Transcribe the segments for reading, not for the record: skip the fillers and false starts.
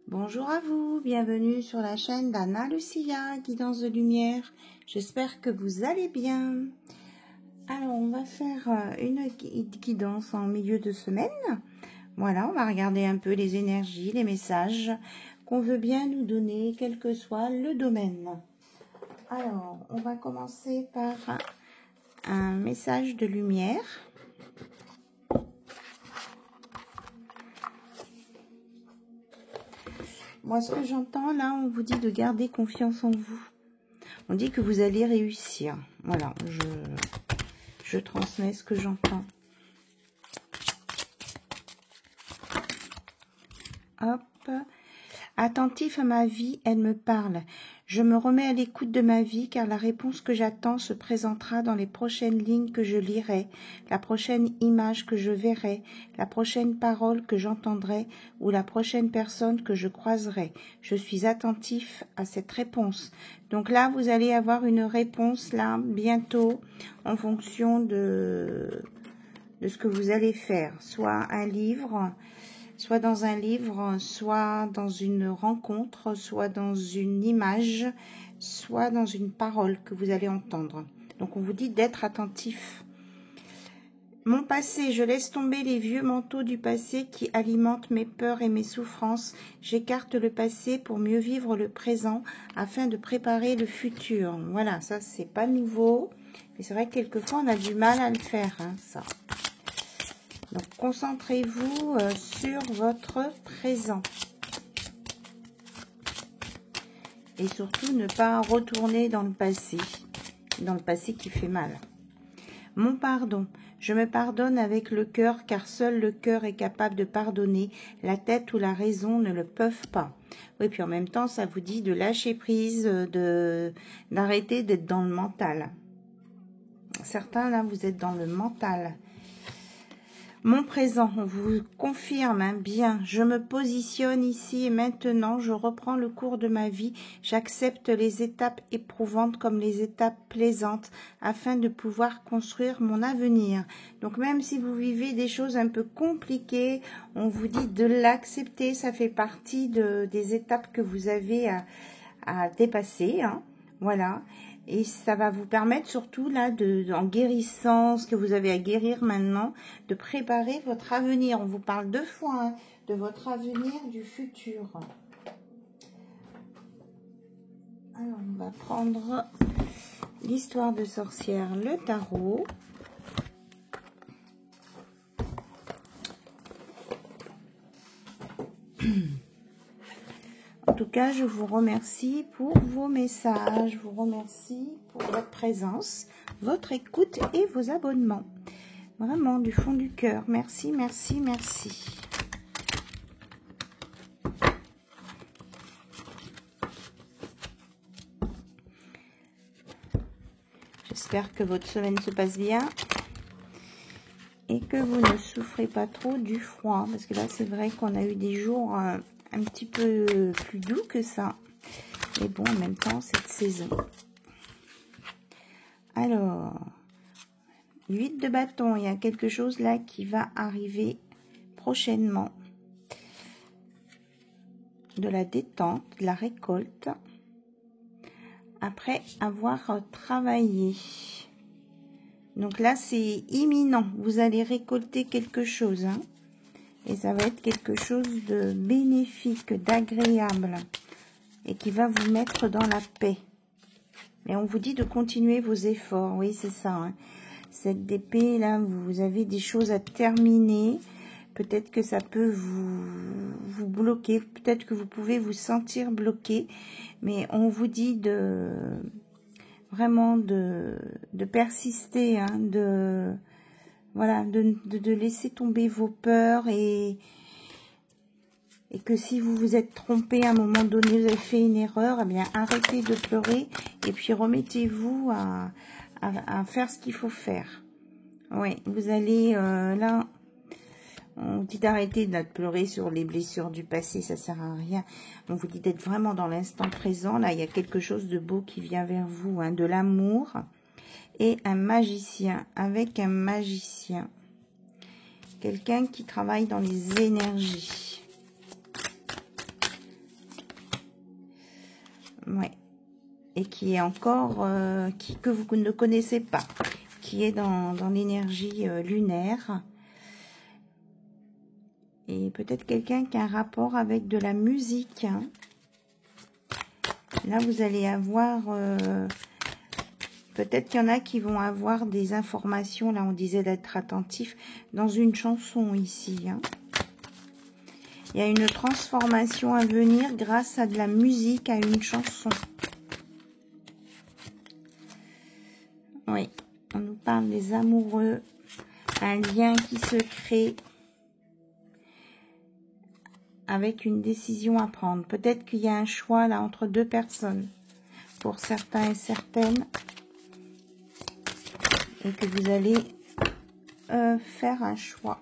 Bonjour à vous, bienvenue sur la chaîne d'Anna Lucia, guidance de lumière. J'espère que vous allez bien. Alors, on va faire une guidance en milieu de semaine. Voilà, on va regarder un peu les énergies, les messages qu'on veut bien nous donner, quel que soit le domaine. Alors, on va commencer par un message de lumière. Moi, ce que j'entends là, on vous dit de garder confiance en vous. On dit que vous allez réussir. Voilà, je transmets ce que j'entends. Hop. Attentif à ma vie, elle me parle. Je me remets à l'écoute de ma vie car la réponse que j'attends se présentera dans les prochaines lignes que je lirai, la prochaine image que je verrai, la prochaine parole que j'entendrai ou la prochaine personne que je croiserai. Je suis attentif à cette réponse. Donc là, vous allez avoir une réponse là bientôt en fonction de ce que vous allez faire. Soit un livre, soit dans un livre, soit dans une rencontre, soit dans une image, soit dans une parole que vous allez entendre. Donc on vous dit d'être attentif. Mon passé, je laisse tomber les vieux manteaux du passé qui alimentent mes peurs et mes souffrances. J'écarte le passé pour mieux vivre le présent afin de préparer le futur. Voilà, ça c'est pas nouveau. Mais c'est vrai que quelquefois on a du mal à le faire, hein, ça. Donc, concentrez-vous sur votre présent. Et surtout, ne pas retourner dans le passé qui fait mal. Mon pardon. Je me pardonne avec le cœur, car seul le cœur est capable de pardonner. La tête ou la raison ne le peuvent pas. Oui, puis en même temps, ça vous dit de lâcher prise, d'arrêter d'être dans le mental. Certains, là, vous êtes dans le mental. Mon présent, on vous confirme, hein, bien, je me positionne ici et maintenant, je reprends le cours de ma vie, j'accepte les étapes éprouvantes comme les étapes plaisantes afin de pouvoir construire mon avenir. Donc même si vous vivez des choses un peu compliquées, on vous dit de l'accepter, ça fait partie des étapes que vous avez à dépasser, hein, voilà. Et ça va vous permettre surtout, là, en guérissant ce que vous avez à guérir maintenant, de préparer votre avenir. On vous parle deux fois, hein, de votre avenir, du futur. Alors, on va prendre l'histoire de sorcière, le tarot. En tout cas, je vous remercie pour vos messages, je vous remercie pour votre présence, votre écoute et vos abonnements. Vraiment, du fond du cœur. Merci, merci, merci. J'espère que votre semaine se passe bien et que vous ne souffrez pas trop du froid. Parce que là, c'est vrai qu'on a eu des jours un petit peu plus doux que ça. Mais bon, en même temps, cette saison. Alors, 8 de bâton, il y a quelque chose là qui va arriver prochainement. De la détente, de la récolte. Après avoir travaillé. Donc là, c'est imminent. Vous allez récolter quelque chose, hein. Et ça va être quelque chose de bénéfique, d'agréable. Et qui va vous mettre dans la paix. Mais on vous dit de continuer vos efforts. Oui, c'est ça, hein. Cette épée, là, vous avez des choses à terminer. Peut-être que ça peut vous bloquer. Peut-être que vous pouvez vous sentir bloqué. Mais on vous dit vraiment de persister, hein, voilà, de laisser tomber vos peurs et que si vous vous êtes trompé à un moment donné, vous avez fait une erreur, eh bien arrêtez de pleurer et puis remettez-vous à faire ce qu'il faut faire. Oui, vous allez là, on vous dit d'arrêter de pleurer sur les blessures du passé, ça sert à rien. On vous dit d'être vraiment dans l'instant présent. Là, il y a quelque chose de beau qui vient vers vous, hein, de l'amour. Et un magicien, avec un magicien. Quelqu'un qui travaille dans les énergies. Ouais. Et qui est encore, que vous ne connaissez pas, qui est dans l'énergie lunaire. Et peut-être quelqu'un qui a un rapport avec de la musique. Hein. Là, vous allez avoir... peut-être qu'il y en a qui vont avoir des informations. Là, on disait d'être attentif dans une chanson ici. Hein. Il y a une transformation à venir grâce à de la musique, à une chanson. Oui, on nous parle des amoureux. Un lien qui se crée avec une décision à prendre. Peut-être qu'il y a un choix là entre deux personnes. Pour certains et certaines. Et que vous allez faire un choix.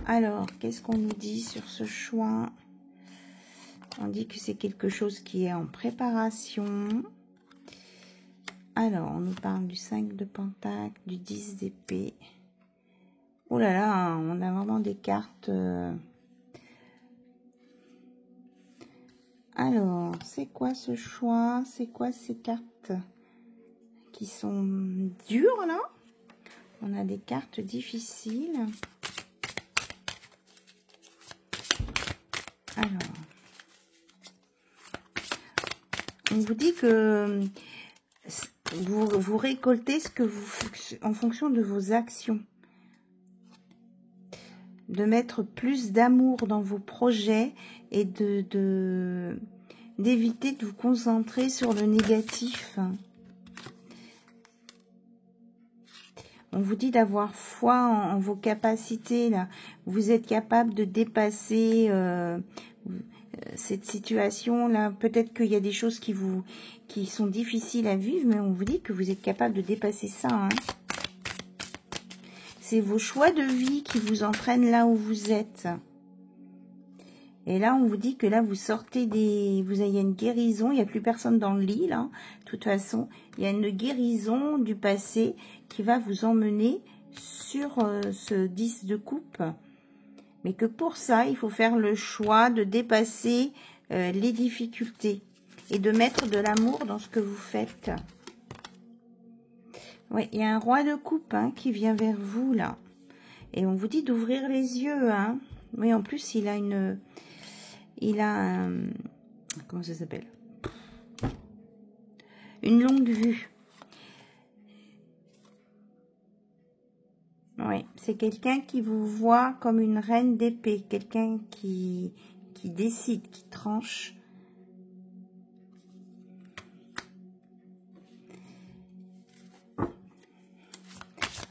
Alors, qu'est-ce qu'on nous dit sur ce choix? On dit que c'est quelque chose qui est en préparation. Alors, on nous parle du 5 de Pentacle, du 10 d'épée. Oh là là, on a vraiment des cartes... Alors, c'est quoi ce choix? C'est quoi ces cartes qui sont dures, là? On a des cartes difficiles. Alors, on vous dit que vous récoltez ce que en fonction de vos actions. De mettre plus d'amour dans vos projets et d'éviter de vous concentrer sur le négatif. On vous dit d'avoir foi en vos capacités. Là. Vous êtes capable de dépasser cette situation-là. Peut-être qu'il y a des choses qui sont difficiles à vivre, mais on vous dit que vous êtes capable de dépasser ça. Hein. C'est vos choix de vie qui vous entraînent là où vous êtes. Et là, on vous dit que là, vous sortez des... il y a une guérison, il n'y a plus personne dans le lit, là. De toute façon, il y a une guérison du passé qui va vous emmener sur ce 10 de coupe. Mais que pour ça, il faut faire le choix de dépasser les difficultés et de mettre de l'amour dans ce que vous faites. Oui, il y a un roi de coupe hein, qui vient vers vous, là. Et on vous dit d'ouvrir les yeux. Hein. Oui, en plus, il a une... Il a un... Comment ça s'appelle? Une longue vue. Oui, c'est quelqu'un qui vous voit comme une reine d'épée. Quelqu'un qui décide, qui tranche.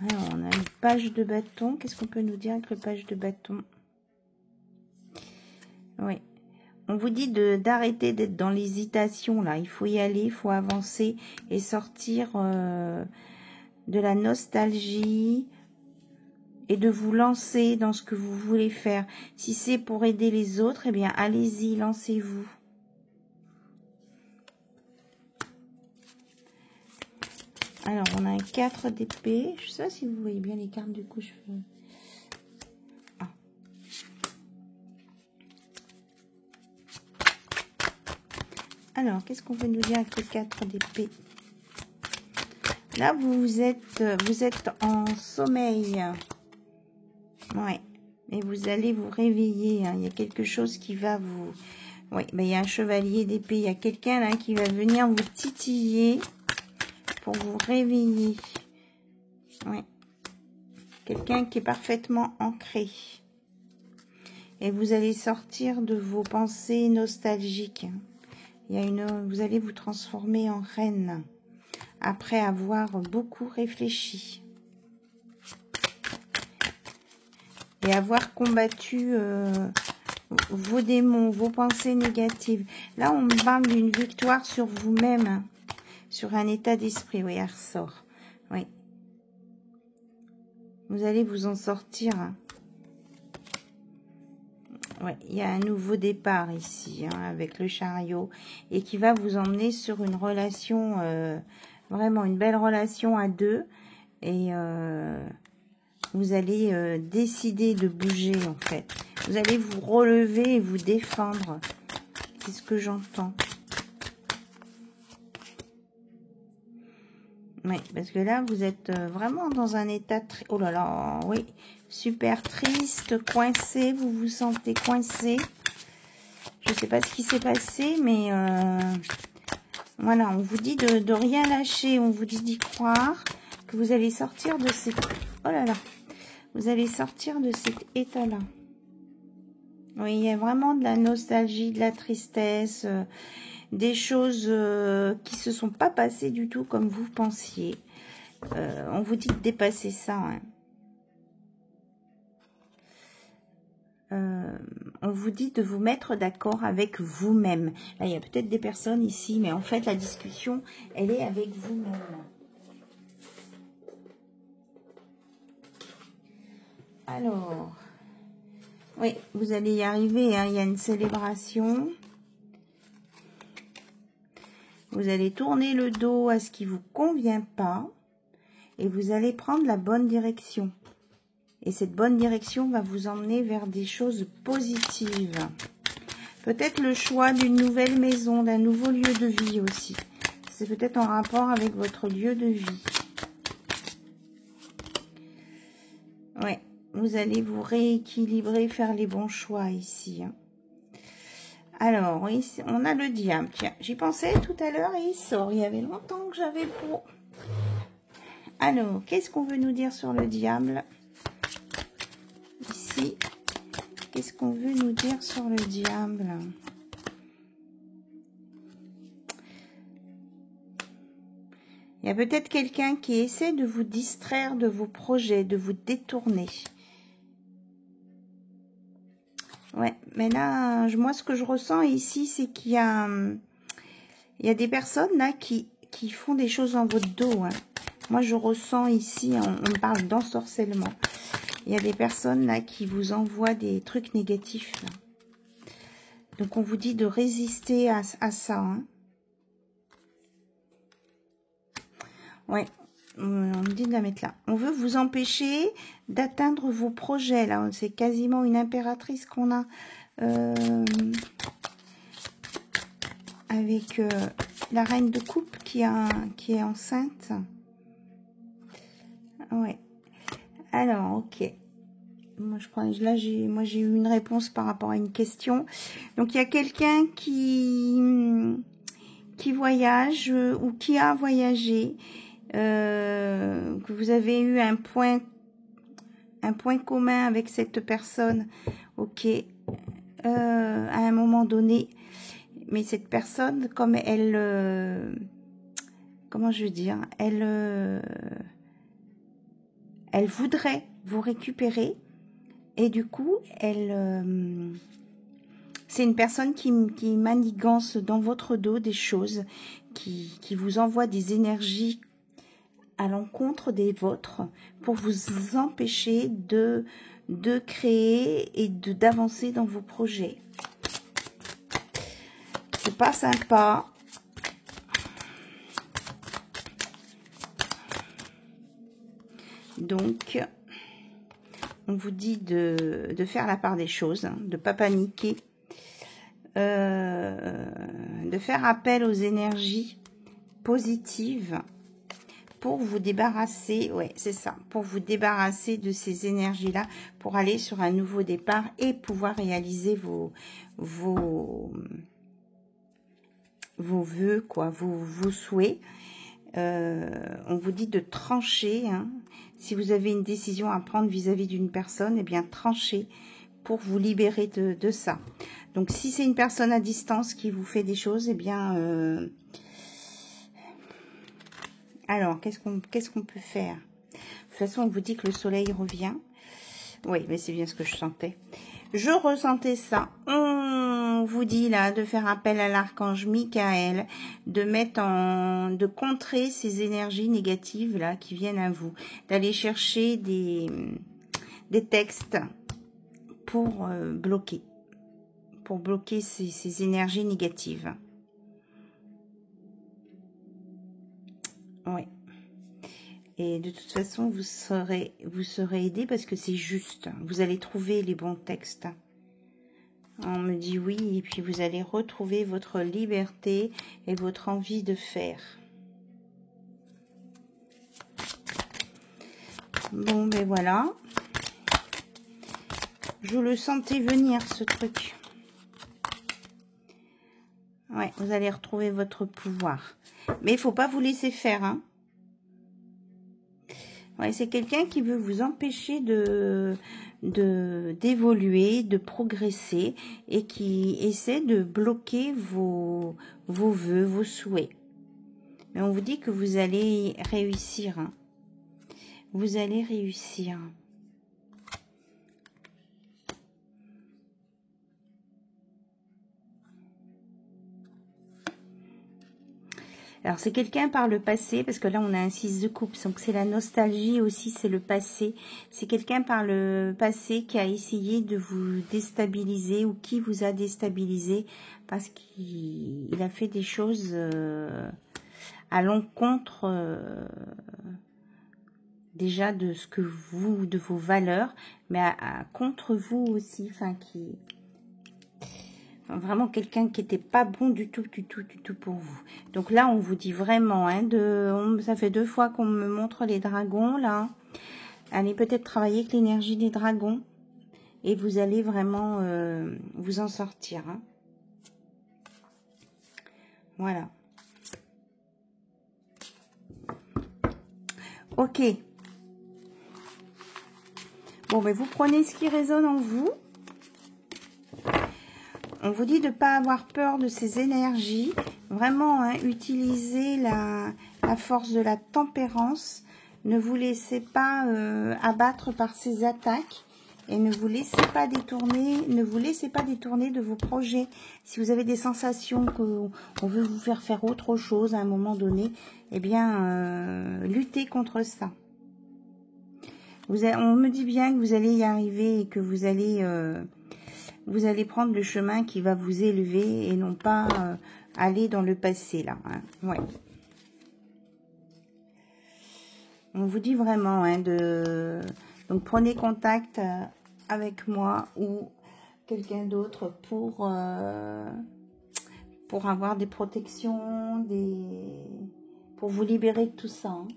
Alors, on a une page de bâton. Qu'est-ce qu'on peut nous dire avec le page de bâton? Oui. On vous dit d'arrêter d'être dans l'hésitation, là. Il faut y aller, il faut avancer et sortir de la nostalgie et de vous lancer dans ce que vous voulez faire. Si c'est pour aider les autres, eh bien, allez-y, lancez-vous. Alors, on a un 4 d'épée. Je sais pas si vous voyez bien les cartes du coup. Ah. Alors, qu'est-ce qu'on veut nous dire avec le 4 d'épée? Là, vous êtes en sommeil. Ouais. Et vous allez vous réveiller. Hein. Il y a quelque chose qui va vous... Oui, ben, il y a un chevalier d'épée. Il y a quelqu'un là qui va venir vous titiller pour vous réveiller. Oui. Quelqu'un qui est parfaitement ancré. Et vous allez sortir de vos pensées nostalgiques. Il y a vous allez vous transformer en reine. Après avoir beaucoup réfléchi. Et avoir combattu vos démons, vos pensées négatives. Là, on me parle d'une victoire sur vous-même. Hein, sur un état d'esprit. Oui, elle ressort. Oui. Vous allez vous en sortir. Hein. Ouais, il y a un nouveau départ ici, hein, avec le chariot. Et qui va vous emmener sur une relation, vraiment une belle relation à deux. Et vous allez décider de bouger, en fait. Vous allez vous relever et vous défendre. C'est ce que j'entends. Oui, parce que là, vous êtes vraiment dans un état... Oh là là, oui, super triste, coincé, vous vous sentez coincé. Je ne sais pas ce qui s'est passé, mais voilà, on vous dit de rien lâcher, on vous dit d'y croire, que vous allez sortir de cet... Oh là là, vous allez sortir de cet état-là. Oui, il y a vraiment de la nostalgie, de la tristesse, des choses qui se sont pas passées du tout comme vous pensiez. On vous dit de dépasser ça. Hein. On vous dit de vous mettre d'accord avec vous-même. Là, il y a peut-être des personnes ici, mais en fait, la discussion, elle est avec vous-même. Alors, oui, vous allez y arriver. Hein. Il y a une célébration. Vous allez tourner le dos à ce qui vous convient pas. Et vous allez prendre la bonne direction. Et cette bonne direction va vous emmener vers des choses positives. Peut-être le choix d'une nouvelle maison, d'un nouveau lieu de vie aussi. C'est peut-être en rapport avec votre lieu de vie. Ouais, vous allez vous rééquilibrer, faire les bons choix ici. Hein. Alors, oui, on a le diable. Tiens, j'y pensais tout à l'heure et il sort. Il y avait longtemps que j'avais pour... Alors, qu'est-ce qu'on veut nous dire sur le diable ? Ici, qu'est-ce qu'on veut nous dire sur le diable? Il y a peut-être quelqu'un qui essaie de vous distraire de vos projets, de vous détourner. Ouais, mais là, moi, ce que je ressens ici, c'est qu'il y a des personnes là qui font des choses dans votre dos. Hein. Moi, je ressens ici, on parle d'ensorcellement. Il y a des personnes là qui vous envoient des trucs négatifs. Là. Donc, on vous dit de résister à ça. Hein. Ouais, on me dit de la mettre là. On veut vous empêcher d'atteindre vos projets. Là, c'est quasiment une impératrice qu'on a avec la reine de coupe qui est enceinte. Ouais. Alors, ok. Moi, je crois, là, j'ai eu une réponse par rapport à une question. Donc, il y a quelqu'un qui voyage ou qui a voyagé, que vous avez eu un point commun avec cette personne, ok, à un moment donné. Mais cette personne, comme elle, comment je veux dire, elle voudrait vous récupérer. Et du coup, c'est une personne qui manigance dans votre dos des choses, qui vous envoie des énergies à l'encontre des vôtres pour vous empêcher de créer et d'avancer dans vos projets. C'est pas sympa. Donc, on vous dit de faire la part des choses, hein, de ne pas paniquer, de faire appel aux énergies positives pour vous débarrasser, ouais, c'est ça, pour vous débarrasser de ces énergies-là, pour aller sur un nouveau départ et pouvoir réaliser vos vœux, quoi, vos souhaits. On vous dit de trancher, hein. Si vous avez une décision à prendre vis-à-vis d'une personne, eh bien tranchez pour vous libérer de ça. Donc si c'est une personne à distance qui vous fait des choses, eh bien alors qu'est-ce qu'on peut faire? De toute façon, on vous dit que le soleil revient. Oui, mais c'est bien ce que je sentais. Je ressentais ça. On vous dit là de faire appel à l'archange Michael, de contrer ces énergies négatives là qui viennent à vous, d'aller chercher des textes pour bloquer ces énergies négatives. Oui. Et de toute façon, vous serez aidé parce que c'est juste. Vous allez trouver les bons textes. On me dit oui, et puis vous allez retrouver votre liberté et votre envie de faire. Bon, ben voilà. Je le sentais venir, ce truc. Ouais, vous allez retrouver votre pouvoir. Mais il faut pas vous laisser faire, hein. Ouais, c'est quelqu'un qui veut vous empêcher d'évoluer, de progresser et qui essaie de bloquer vos vœux, vos souhaits. Mais on vous dit que vous allez réussir, hein. Vous allez réussir. Alors, c'est quelqu'un par le passé, parce que là, on a un 6 de coupe, donc c'est la nostalgie aussi, c'est le passé. C'est quelqu'un par le passé qui a essayé de vous déstabiliser ou qui vous a déstabilisé parce qu'il a fait des choses à l'encontre déjà de ce que vous, de vos valeurs, mais contre vous aussi, enfin qui... Vraiment quelqu'un qui n'était pas bon du tout pour vous. Donc là, on vous dit vraiment, hein, ça fait 2 fois qu'on me montre les dragons, là. Allez peut-être travailler avec l'énergie des dragons. Et vous allez vraiment vous en sortir. Hein. Voilà. Ok. Bon, mais vous prenez ce qui résonne en vous. On vous dit de ne pas avoir peur de ces énergies. Vraiment, hein, utilisez la force de la tempérance. Ne vous laissez pas abattre par ces attaques. Et ne vous laissez pas détourner de vos projets. Si vous avez des sensations qu'on veut vous faire autre chose à un moment donné, eh bien, luttez contre ça. On me dit bien que vous allez y arriver et que vous allez prendre le chemin qui va vous élever et non pas aller dans le passé, là. Hein. Ouais. On vous dit vraiment, hein, donc prenez contact avec moi ou quelqu'un d'autre pour avoir des protections, pour vous libérer de tout ça. Hein.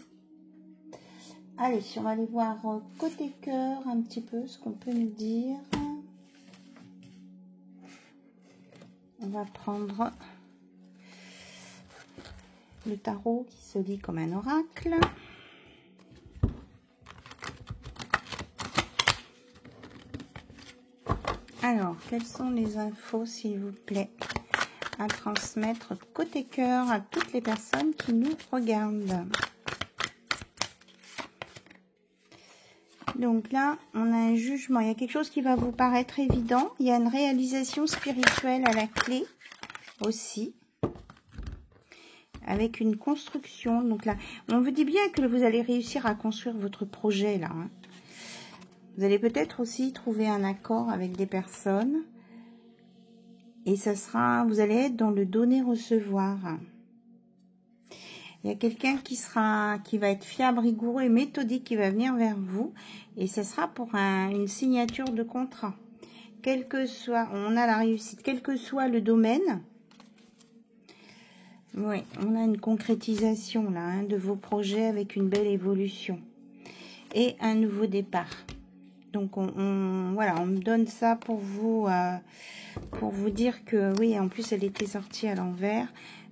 Allez, on va aller voir côté cœur un petit peu ce qu'on peut nous dire. On va prendre le tarot qui se lit comme un oracle. Alors, quelles sont les infos, s'il vous plaît, à transmettre côté cœur à toutes les personnes qui nous regardent? Donc là, on a un jugement. Il y a quelque chose qui va vous paraître évident. Il y a une réalisation spirituelle à la clé aussi. Avec une construction. Donc là, on vous dit bien que vous allez réussir à construire votre projet là. Hein. Vous allez peut-être aussi trouver un accord avec des personnes. Et ça sera, vous allez être dans le donner-recevoir. Il y a quelqu'un qui va être fiable, rigoureux et méthodique qui va venir vers vous. Et ce sera pour une signature de contrat. Quel que soit, on a la réussite, quel que soit le domaine. Oui, on a une concrétisation là, hein, de vos projets avec une belle évolution. Et un nouveau départ. Donc, voilà, on me donne ça pour vous dire que, oui, en plus, elle était sortie à l'envers.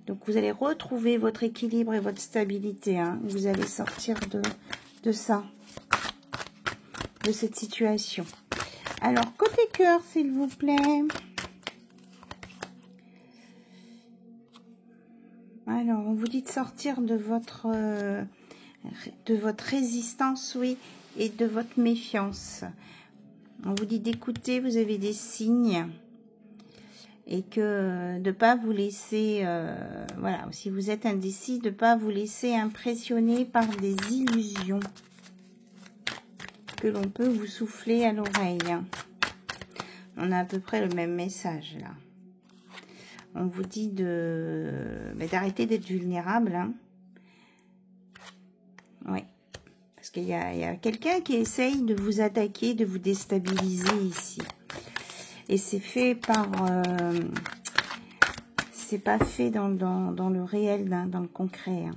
Donc, vous allez retrouver votre équilibre et votre stabilité. Hein. Vous allez sortir de ça, de cette situation. Alors, côté cœur, s'il vous plaît. Alors, on vous dit de sortir de votre résistance, oui, et de votre méfiance. On vous dit d'écouter, vous avez des signes. Et que de ne pas vous laisser, voilà, si vous êtes indécis, de ne pas vous laisser impressionner par des illusions que l'on peut vous souffler à l'oreille. On a à peu près le même message là. On vous dit d'arrêter d'être vulnérable. Hein. Oui. Parce qu'il y a quelqu'un qui essaye de vous attaquer, de vous déstabiliser ici. Et c'est fait par... c'est pas fait dans le réel, dans le concret. Hein.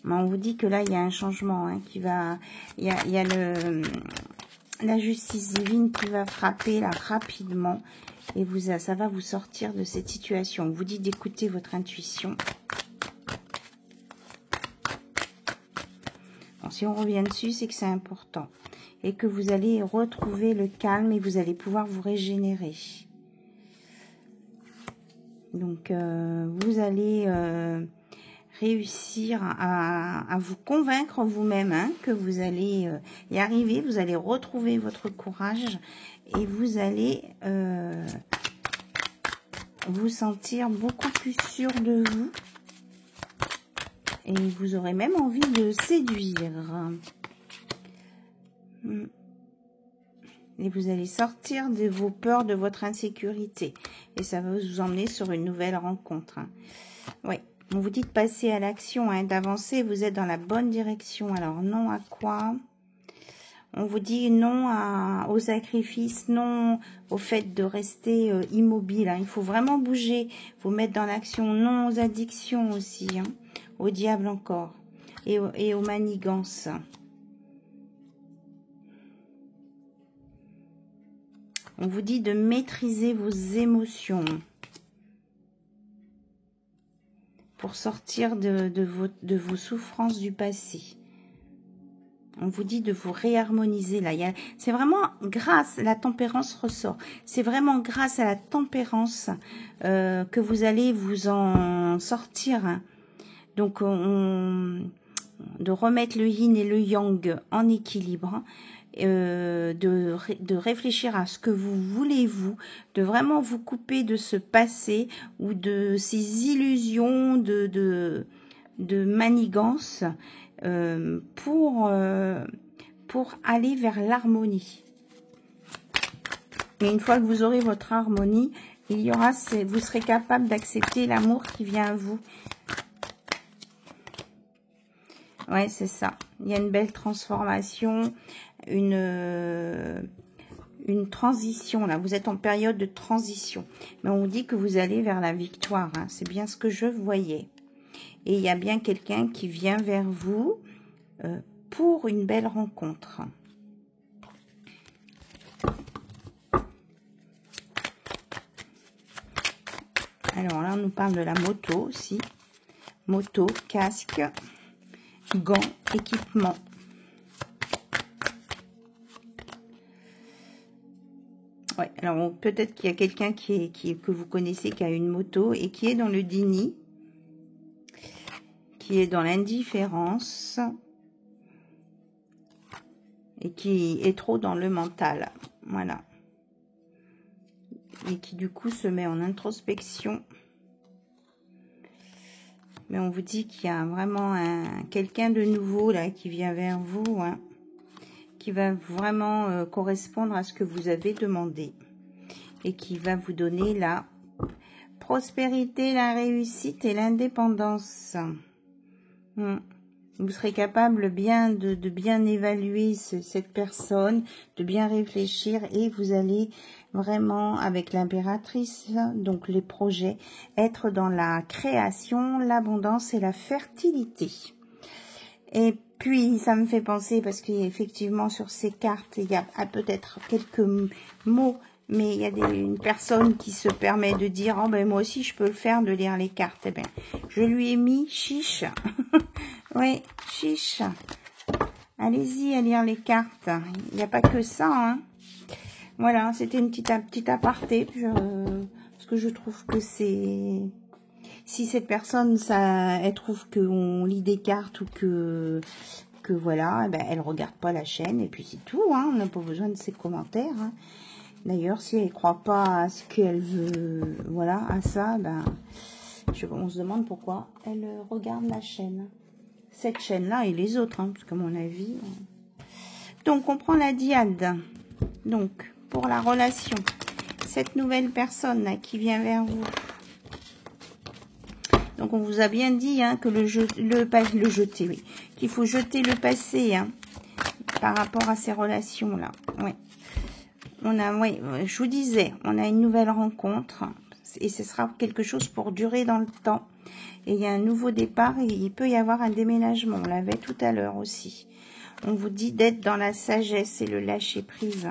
Mais on vous dit que là, il y a un changement hein, qui va... Il y a la justice divine qui va frapper là rapidement. Et ça va vous sortir de cette situation. On vous dit d'écouter votre intuition. Bon, si on revient dessus, c'est que c'est important. Et que vous allez retrouver le calme et vous allez pouvoir vous régénérer. Donc, vous allez réussir à vous convaincre vous-même hein, que vous allez y arriver. Vous allez retrouver votre courage et vous allez vous sentir beaucoup plus sûr de vous. Et vous aurez même envie de séduire. Et vous allez sortir de vos peurs, de votre insécurité. Et ça va vous emmener sur une nouvelle rencontre. Hein. Oui, on vous dit de passer à l'action, hein, d'avancer. Vous êtes dans la bonne direction. Alors, non à quoi? On vous dit non au sacrifice, non au fait de rester immobile. Hein. Il faut vraiment bouger, vous mettre dans l'action. Non aux addictions aussi, hein. Au diable encore. Et aux manigances. On vous dit de maîtriser vos émotions. Pour sortir de vos souffrances du passé. On vous dit de vous réharmoniser là. C'est vraiment grâce, la tempérance ressort. C'est vraiment grâce à la tempérance que vous allez vous en sortir. Hein. Donc, de remettre le yin et le yang en équilibre. Hein. De réfléchir à ce que vous voulez, de vraiment vous couper de ce passé ou de ces illusions de manigance pour aller vers l'harmonie. Et une fois que vous aurez votre harmonie, vous serez capable d'accepter l'amour qui vient à vous. Ouais, c'est ça. Il y a une belle transformation, une transition. Là, vous êtes en période de transition. Mais on vous dit que vous allez vers la victoire. Hein. C'est bien ce que je voyais. Et il y a bien quelqu'un qui vient vers vous pour une belle rencontre. Alors là, on nous parle de la moto aussi. Moto, casque, gants, équipement. Ouais, alors peut-être qu'il y a quelqu'un que vous connaissez qui a une moto et qui est dans le déni, qui est dans l'indifférence et qui est trop dans le mental. Voilà. Et qui du coup se met en introspection. Mais on vous dit qu'il y a vraiment quelqu'un de nouveau là qui vient vers vous, hein, qui va vraiment correspondre à ce que vous avez demandé et qui va vous donner la prospérité, la réussite et l'indépendance. Vous serez capable de bien évaluer cette personne, de bien réfléchir et vous allez vraiment, avec l'impératrice, donc les projets, être dans la création, l'abondance et la fertilité. Et puis, ça me fait penser, parce qu'effectivement, sur ces cartes, il y a peut-être quelques mots, mais il y a une personne qui se permet de dire « Oh, ben moi aussi, je peux le faire, de lire les cartes. » Eh ben, je lui ai mis « chiche ». Oui, chiche. Allez-y à lire les cartes. Il n'y a pas que ça, hein. Voilà, c'était une petite aparté, parce que je trouve que c'est... Si cette personne, elle trouve qu'on lit des cartes ou que voilà, eh ben, elle regarde pas la chaîne et puis c'est tout, hein, on n'a pas besoin de ses commentaires. Hein. D'ailleurs, si elle croit pas à ce qu'elle veut, voilà, à ça, ben, on se demande pourquoi elle regarde la chaîne. Cette chaîne-là et les autres, hein, parce qu'à mon avis... Donc, on prend la diade. Donc, pour la relation, cette nouvelle personne là, qui vient vers vous. Donc, on vous a bien dit hein, que oui, qu'il faut jeter le passé hein, par rapport à ces relations-là. Oui. On a, oui, je vous disais, on a une nouvelle rencontre. Et ce sera quelque chose pour durer dans le temps. Et il y a un nouveau départ et il peut y avoir un déménagement. On l'avait tout à l'heure aussi. On vous dit d'être dans la sagesse et le lâcher prise.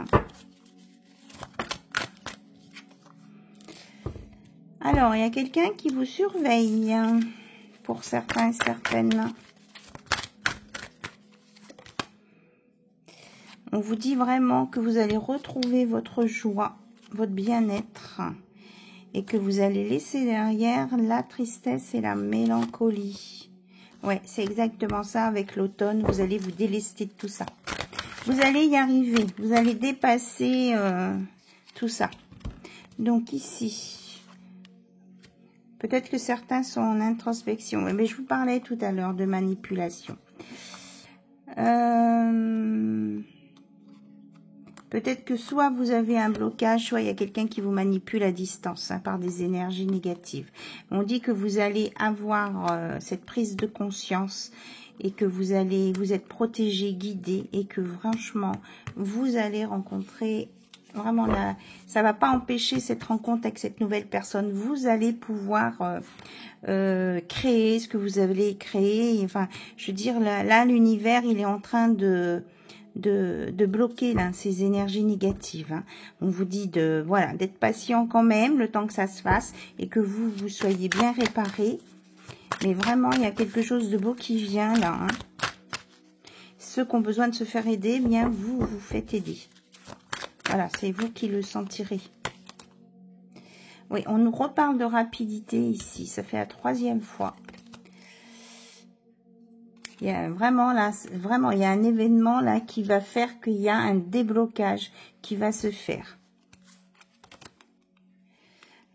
Alors, il y a quelqu'un qui vous surveille, pour certains et certaines. On vous dit vraiment que vous allez retrouver votre joie, votre bien-être, et que vous allez laisser derrière la tristesse et la mélancolie. Ouais, c'est exactement ça avec l'automne. Vous allez vous délester de tout ça. Vous allez y arriver. Vous allez dépasser tout ça. Donc ici... Peut-être que certains sont en introspection. Mais je vous parlais tout à l'heure de manipulation. Peut-être que soit vous avez un blocage, soit il y a quelqu'un qui vous manipule à distance, par des énergies négatives. On dit que vous allez avoir cette prise de conscience et que vous êtes protégé, guidé et que franchement, vous allez rencontrer... Vraiment, là, ça va pas empêcher cette rencontre avec cette nouvelle personne. Vous allez pouvoir créer ce que vous avez créé. Enfin, je veux dire, là l'univers, il est en train de bloquer là, ces énergies négatives. Hein. On vous dit voilà, d'être patient quand même, le temps que ça se fasse, et que vous soyez bien réparé. Mais vraiment, il y a quelque chose de beau qui vient là. Hein. Ceux qui ont besoin de se faire aider, eh bien, vous faites aider. Voilà, c'est vous qui le sentirez. Oui, on nous reparle de rapidité ici. Ça fait la 3e fois. Il y a vraiment là, il y a un événement là qui va faire qu'il y a un déblocage qui va se faire.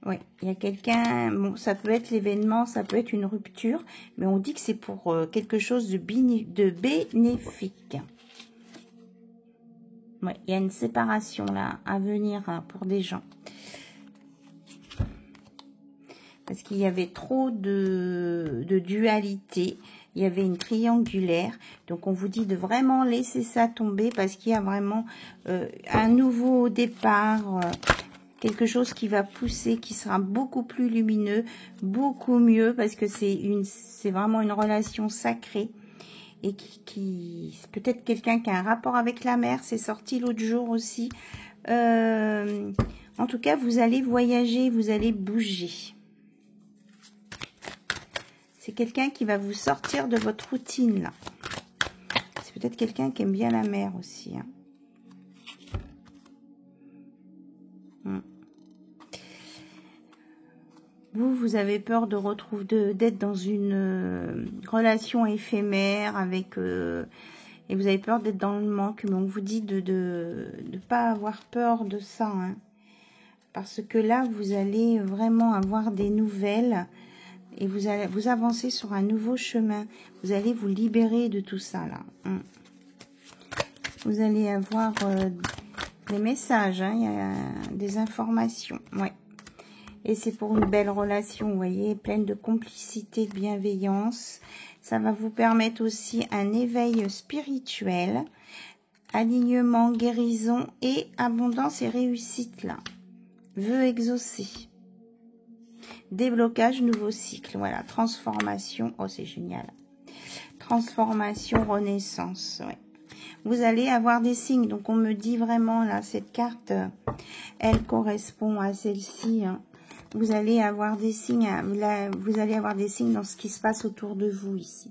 Oui, il y a quelqu'un, bon, ça peut être l'événement, ça peut être une rupture, mais on dit que c'est pour quelque chose de bénéfique. Oui, il y a une séparation là à venir pour des gens. Parce qu'il y avait trop de dualité. Il y avait une triangulaire. Donc, on vous dit de vraiment laisser ça tomber parce qu'il y a vraiment un nouveau départ. Quelque chose qui va pousser, qui sera beaucoup plus lumineux, beaucoup mieux. Parce que c'est vraiment une relation sacrée. Et qui peut-être quelqu'un qui a un rapport avec la mer, c'est sorti l'autre jour aussi. En tout cas, vous allez voyager, vous allez bouger. C'est quelqu'un qui va vous sortir de votre routine, là. C'est peut-être quelqu'un qui aime bien la mer aussi. Hein. Vous avez peur de d'être dans une relation éphémère avec... et vous avez peur d'être dans le manque. Mais on vous dit de pas avoir peur de ça. Hein. Parce que là, vous allez vraiment avoir des nouvelles. Et vous allez vous avancer sur un nouveau chemin. Vous allez vous libérer de tout ça, là. Hein. Vous allez avoir des messages. Hein. Il y a des informations. Ouais. Et c'est pour une belle relation, vous voyez, pleine de complicité, de bienveillance. Ça va vous permettre aussi un éveil spirituel, alignement, guérison et abondance et réussite, là. Vœux exaucés. Déblocage, nouveau cycle. Voilà, transformation. Oh, c'est génial. Transformation, renaissance, ouais. Vous allez avoir des signes. Donc, on me dit vraiment, là, cette carte, elle correspond à celle-ci, hein. Vous allez avoir des signes, là, vous allez avoir des signes dans ce qui se passe autour de vous ici.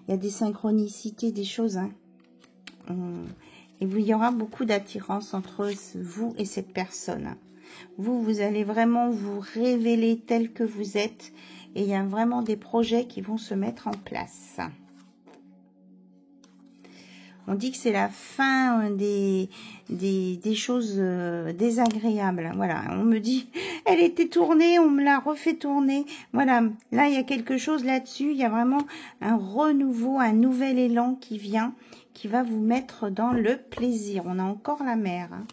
Il y a des synchronicités, des choses. Hein. Et il y aura beaucoup d'attirance entre vous et cette personne. Vous allez vraiment vous révéler tel que vous êtes. Et il y a vraiment des projets qui vont se mettre en place. On dit que c'est la fin des choses désagréables. Voilà, on me dit, elle était tournée, on me l'a refait tourner. Voilà, là, il y a quelque chose là-dessus. Il y a vraiment un renouveau, un nouvel élan qui vient, qui va vous mettre dans le plaisir. On a encore la mer. Hein.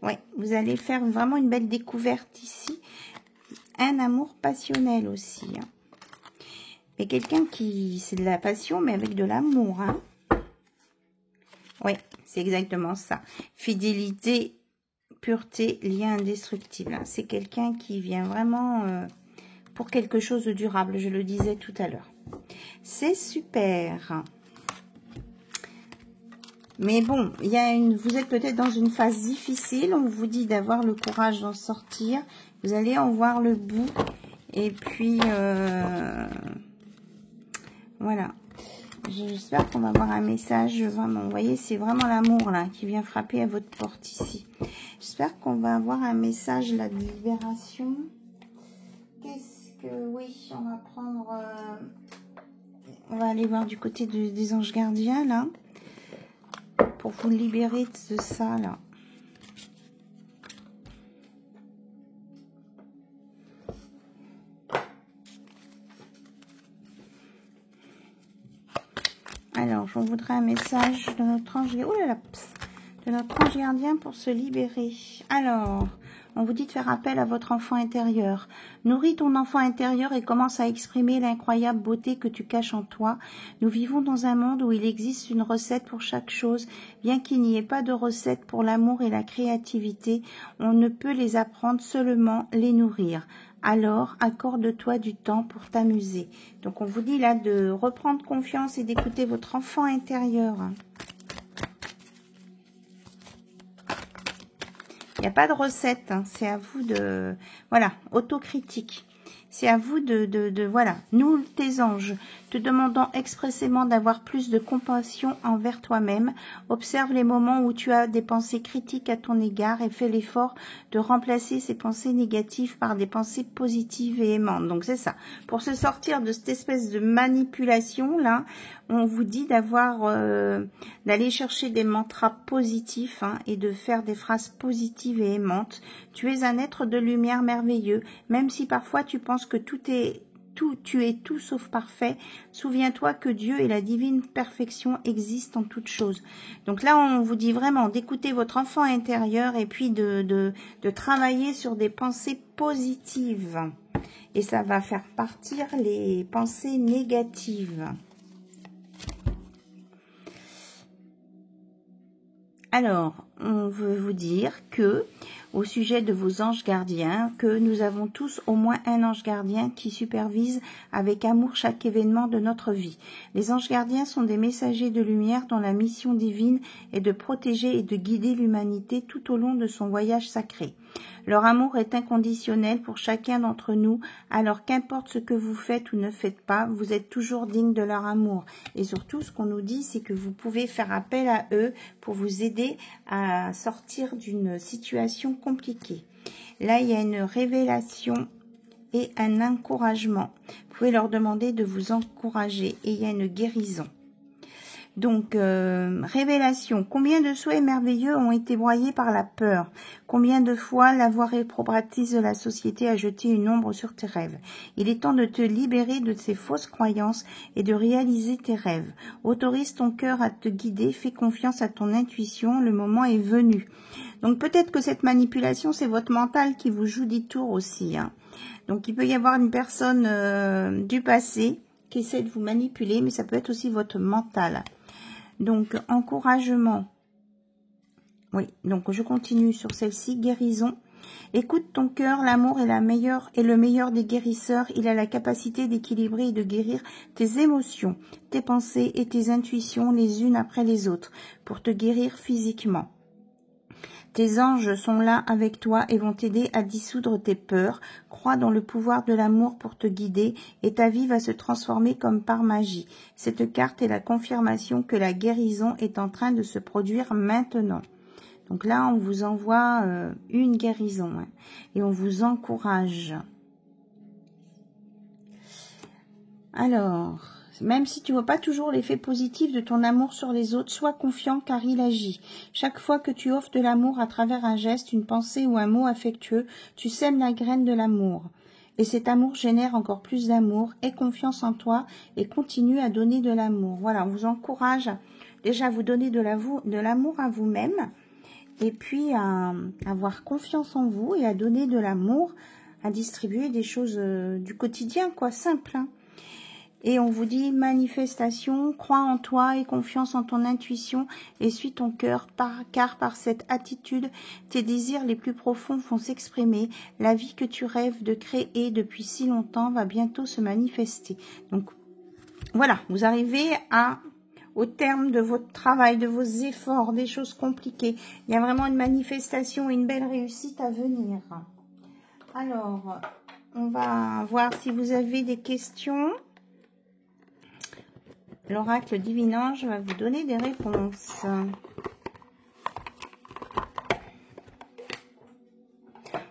Ouais, vous allez faire vraiment une belle découverte ici. Un amour passionnel aussi. Hein. Et quelqu'un qui... C'est de la passion, mais avec de l'amour, hein. Oui, c'est exactement ça. Fidélité pureté, lien indestructible. C'est quelqu'un qui vient vraiment pour quelque chose de durable, je le disais tout à l'heure. C'est super. Mais bon, vous êtes peut-être dans une phase difficile. On vous dit d'avoir le courage d'en sortir. Vous allez en voir le bout. Et puis, voilà. J'espère qu'on va avoir un message vraiment. Vous voyez, c'est vraiment l'amour là qui vient frapper à votre porte ici. J'espère qu'on va avoir un message là de libération. Qu'est-ce que... Oui, on va prendre... on va aller voir du côté des anges gardiens là. Pour vous libérer de ça là. Alors, je voudrais un message de notre ange, de notre ange gardien pour se libérer. Alors, on vous dit de faire appel à votre enfant intérieur. Nourris ton enfant intérieur et commence à exprimer l'incroyable beauté que tu caches en toi. Nous vivons dans un monde où il existe une recette pour chaque chose. Bien qu'il n'y ait pas de recette pour l'amour et la créativité, on ne peut les apprendre, seulement les nourrir. Alors, accorde-toi du temps pour t'amuser. Donc, on vous dit là de reprendre confiance et d'écouter votre enfant intérieur. Il n'y a pas de recette, hein. C'est à vous de... Voilà, autocritique. C'est à vous voilà. Nous, tes anges, te demandons expressément d'avoir plus de compassion envers toi-même. Observe les moments où tu as des pensées critiques à ton égard et fais l'effort de remplacer ces pensées négatives par des pensées positives et aimantes. Donc, c'est ça. Pour se sortir de cette espèce de manipulation, là, on vous dit d'aller chercher des mantras positifs hein, et de faire des phrases positives et aimantes. Tu es un être de lumière merveilleux, même si parfois tu penses que tu es tout sauf parfait. Souviens-toi que Dieu et la divine perfection existent en toutes choses. Donc là, on vous dit vraiment d'écouter votre enfant intérieur et puis de travailler sur des pensées positives. Et ça va faire partir les pensées négatives. Alors, on veut vous dire que, au sujet de vos anges gardiens, que nous avons tous au moins un ange gardien qui supervise avec amour chaque événement de notre vie. Les anges gardiens sont des messagers de lumière dont la mission divine est de protéger et de guider l'humanité tout au long de son voyage sacré. Leur amour est inconditionnel pour chacun d'entre nous, alors qu'importe ce que vous faites ou ne faites pas, vous êtes toujours digne de leur amour. Et surtout, ce qu'on nous dit, c'est que vous pouvez faire appel à eux pour vous aider à sortir d'une situation compliquée. Là, il y a une révélation et un encouragement. Vous pouvez leur demander de vous encourager et il y a une guérison. Donc, révélation. Combien de souhaits merveilleux ont été broyés par la peur? Combien de fois la voix réprobatrice de la société a jeté une ombre sur tes rêves? Il est temps de te libérer de ces fausses croyances et de réaliser tes rêves. Autorise ton cœur à te guider, fais confiance à ton intuition, le moment est venu. Donc, peut-être que cette manipulation, c'est votre mental qui vous joue des tours aussi. Hein. Donc, il peut y avoir une personne du passé qui essaie de vous manipuler, mais ça peut être aussi votre mental. Donc, encouragement. Oui, donc je continue sur celle-ci. Guérison. Écoute ton cœur, l'amour est le meilleur des guérisseurs. Il a la capacité d'équilibrer et de guérir tes émotions, tes pensées et tes intuitions les unes après les autres pour te guérir physiquement. Tes anges sont là avec toi et vont t'aider à dissoudre tes peurs. Crois dans le pouvoir de l'amour pour te guider et ta vie va se transformer comme par magie. Cette carte est la confirmation que la guérison est en train de se produire maintenant. Donc là, on vous envoie une guérison hein, et on vous encourage. Alors... Même si tu vois pas toujours l'effet positif de ton amour sur les autres, sois confiant car il agit. Chaque fois que tu offres de l'amour à travers un geste, une pensée ou un mot affectueux, tu sèmes la graine de l'amour. Et cet amour génère encore plus d'amour. Aie confiance en toi et continue à donner de l'amour. Voilà, on vous encourage déjà à vous donner de l'amour à vous-même et puis à avoir confiance en vous et à donner de l'amour, à distribuer des choses du quotidien, quoi, simple, hein. Et on vous dit manifestation, crois en toi et confiance en ton intuition et suis ton cœur, car par cette attitude, tes désirs les plus profonds vont s'exprimer. La vie que tu rêves de créer depuis si longtemps va bientôt se manifester. Donc voilà, vous arrivez au terme de votre travail, de vos efforts, des choses compliquées. Il y a vraiment une manifestation et une belle réussite à venir. Alors, on va voir si vous avez des questions. L'oracle Divin-Ange va vous donner des réponses.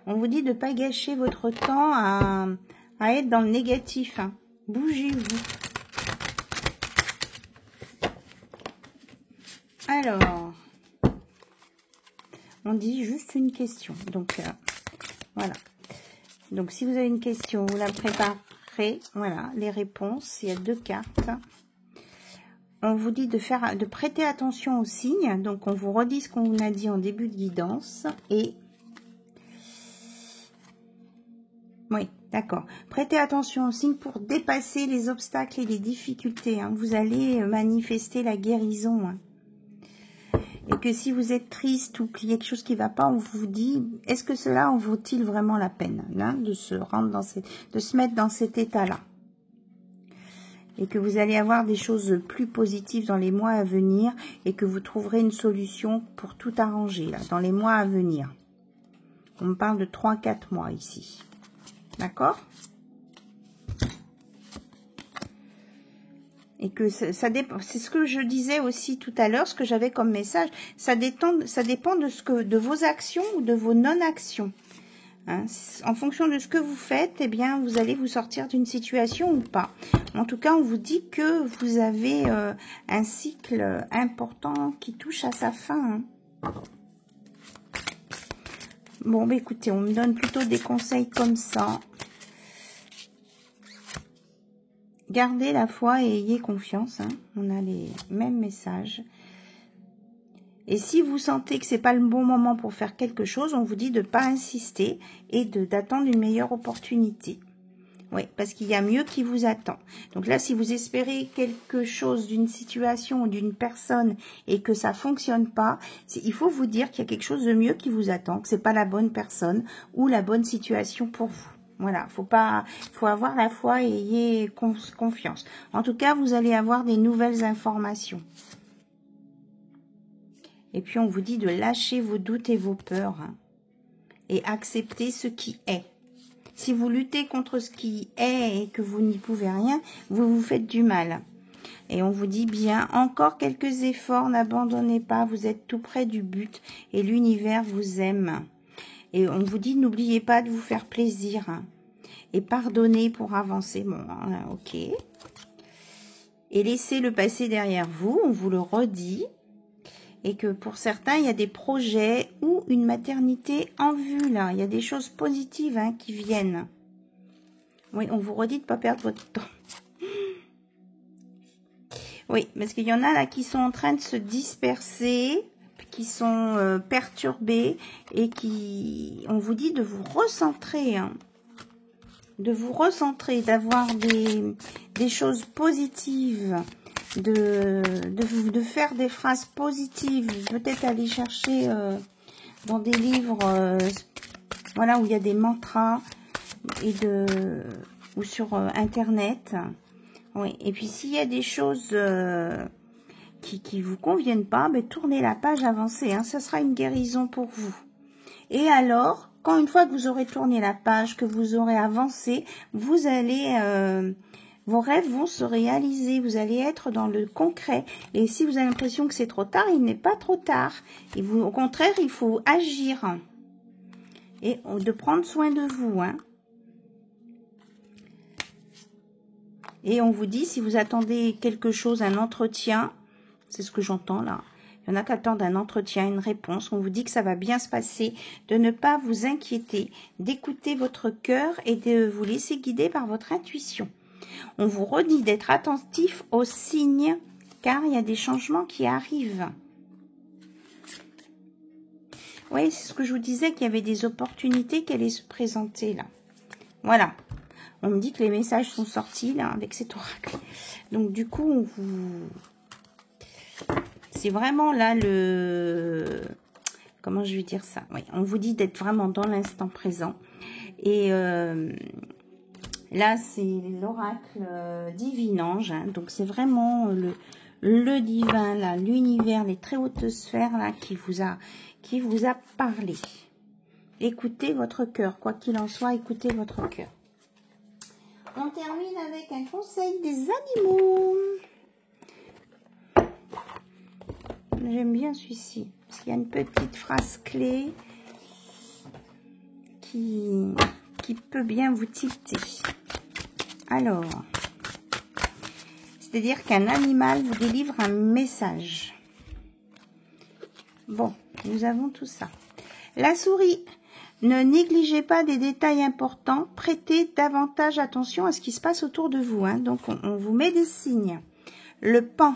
On vous dit de ne pas gâcher votre temps à être dans le négatif. Hein. Bougez-vous. Alors, on dit juste une question. Donc, voilà. Donc, si vous avez une question, vous la préparez. Voilà, les réponses. Il y a 2 cartes. On vous dit de prêter attention aux signes. Donc, on vous redit ce qu'on vous a dit en début de guidance. Et, oui, d'accord. Prêtez attention aux signes pour dépasser les obstacles et les difficultés. Hein. Vous allez manifester la guérison. Hein. Et que si vous êtes triste ou qu'il y a quelque chose qui ne va pas, on vous dit, est-ce que cela en vaut-il vraiment la peine hein, de se mettre dans cet état-là? Et que vous allez avoir des choses plus positives dans les mois à venir et que vous trouverez une solution pour tout arranger là, dans les mois à venir. On me parle de 3-4 mois ici. D'accord? Et que ça dépend, c'est ce que je disais aussi tout à l'heure, ce que j'avais comme message, ça dépend de vos actions ou de vos non-actions. Hein, en fonction de ce que vous faites, eh bien, vous allez vous sortir d'une situation ou pas. En tout cas, on vous dit que vous avez un cycle important qui touche à sa fin. Hein. Bon, bah, écoutez, on me donne plutôt des conseils comme ça. Gardez la foi et ayez confiance. Hein. On a les mêmes messages. Et si vous sentez que c'est pas le bon moment pour faire quelque chose, on vous dit de ne pas insister et d'attendre une meilleure opportunité. Oui, parce qu'il y a mieux qui vous attend. Donc là, si vous espérez quelque chose d'une situation ou d'une personne et que ça fonctionne pas, il faut vous dire qu'il y a quelque chose de mieux qui vous attend, que c'est pas la bonne personne ou la bonne situation pour vous. Voilà, faut avoir la foi et ayez confiance. En tout cas, vous allez avoir des nouvelles informations. Et puis, on vous dit de lâcher vos doutes et vos peurs hein, et accepter ce qui est. Si vous luttez contre ce qui est et que vous n'y pouvez rien, vous vous faites du mal. Et on vous dit bien, encore quelques efforts, n'abandonnez pas, vous êtes tout près du but et l'univers vous aime. Et on vous dit, n'oubliez pas de vous faire plaisir hein, et pardonnez pour avancer. Bon, ok. Et laissez le passé derrière vous, on vous le redit. Et que pour certains, il y a des projets ou une maternité en vue, là. Il y a des choses positives hein, qui viennent. Oui, on vous redit de ne pas perdre votre temps. Oui, parce qu'il y en a là qui sont en train de se disperser, qui sont perturbés et qui... On vous dit de vous recentrer, hein. De vous recentrer, d'avoir des choses positives. De faire des phrases positives, peut-être aller chercher dans des livres voilà, où il y a des mantras ou sur internet. Oui. Et puis s'il y a des choses qui vous conviennent pas, ben, tournez la page, avancez, hein, ça sera une guérison pour vous. Et alors, quand une fois que vous aurez tourné la page, que vous aurez avancé, vous allez vos rêves vont se réaliser, vous allez être dans le concret. Et si vous avez l'impression que c'est trop tard, il n'est pas trop tard. Et vous, au contraire, il faut agir. Et de prendre soin de vous. Hein. Et on vous dit, si vous attendez quelque chose, un entretien, c'est ce que j'entends là. Il y en a qui attendent un entretien, une réponse. On vous dit que ça va bien se passer, de ne pas vous inquiéter, d'écouter votre cœur et de vous laisser guider par votre intuition. On vous redit d'être attentif aux signes, car il y a des changements qui arrivent. Oui, c'est ce que je vous disais, qu'il y avait des opportunités qui allaient se présenter là. Voilà. On me dit que les messages sont sortis, là, avec cet oracle. Donc, du coup, c'est vraiment là le... Comment je vais dire ça? Oui, on vous dit d'être vraiment dans l'instant présent. Et là, c'est l'oracle Divin-Ange. Hein, donc, c'est vraiment le divin, là, l'univers, les très hautes sphères, là, qui vous a parlé. Écoutez votre cœur. Quoi qu'il en soit, écoutez votre cœur. On termine avec un conseil des animaux. J'aime bien celui-ci. Parce qu'il y a une petite phrase clé qui peut bien vous tilter. Alors, c'est-à-dire qu'un animal vous délivre un message. Bon, nous avons tout ça. La souris, ne négligez pas des détails importants. Prêtez davantage attention à ce qui se passe autour de vous. Hein. Donc, on vous met des signes. Le pan.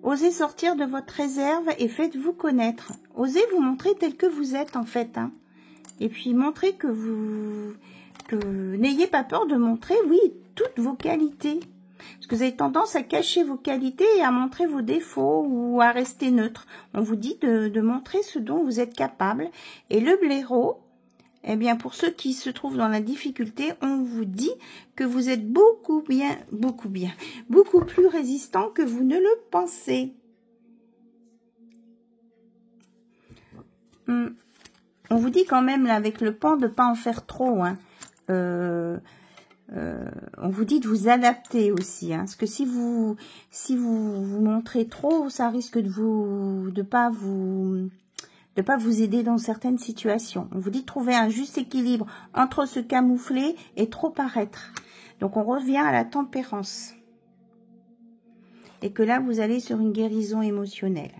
Osez sortir de votre réserve et faites-vous connaître. Osez vous montrer tel que vous êtes, en fait. Hein. Et puis, montrez que n'ayez pas peur de montrer, oui, toutes vos qualités. Parce que vous avez tendance à cacher vos qualités et à montrer vos défauts ou à rester neutre. On vous dit de montrer ce dont vous êtes capable. Et le blaireau, eh bien, pour ceux qui se trouvent dans la difficulté, on vous dit que vous êtes beaucoup plus résistant que vous ne le pensez. On vous dit quand même, là, avec le pan, de ne pas en faire trop. Hein. On vous dit de vous adapter aussi. Hein, parce que si vous montrez trop, ça risque de pas vous aider dans certaines situations. On vous dit de trouver un juste équilibre entre se camoufler et trop paraître. Donc, on revient à la tempérance. Et que là, vous allez sur une guérison émotionnelle.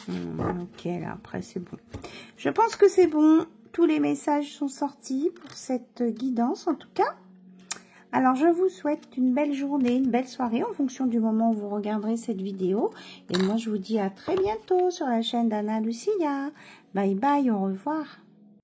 Ok, là, après, c'est bon. Je pense que c'est bon. Tous les messages sont sortis pour cette guidance, en tout cas. Alors, je vous souhaite une belle journée, une belle soirée en fonction du moment où vous regarderez cette vidéo. Et moi, je vous dis à très bientôt sur la chaîne d'Anna Lucia. Bye bye, au revoir.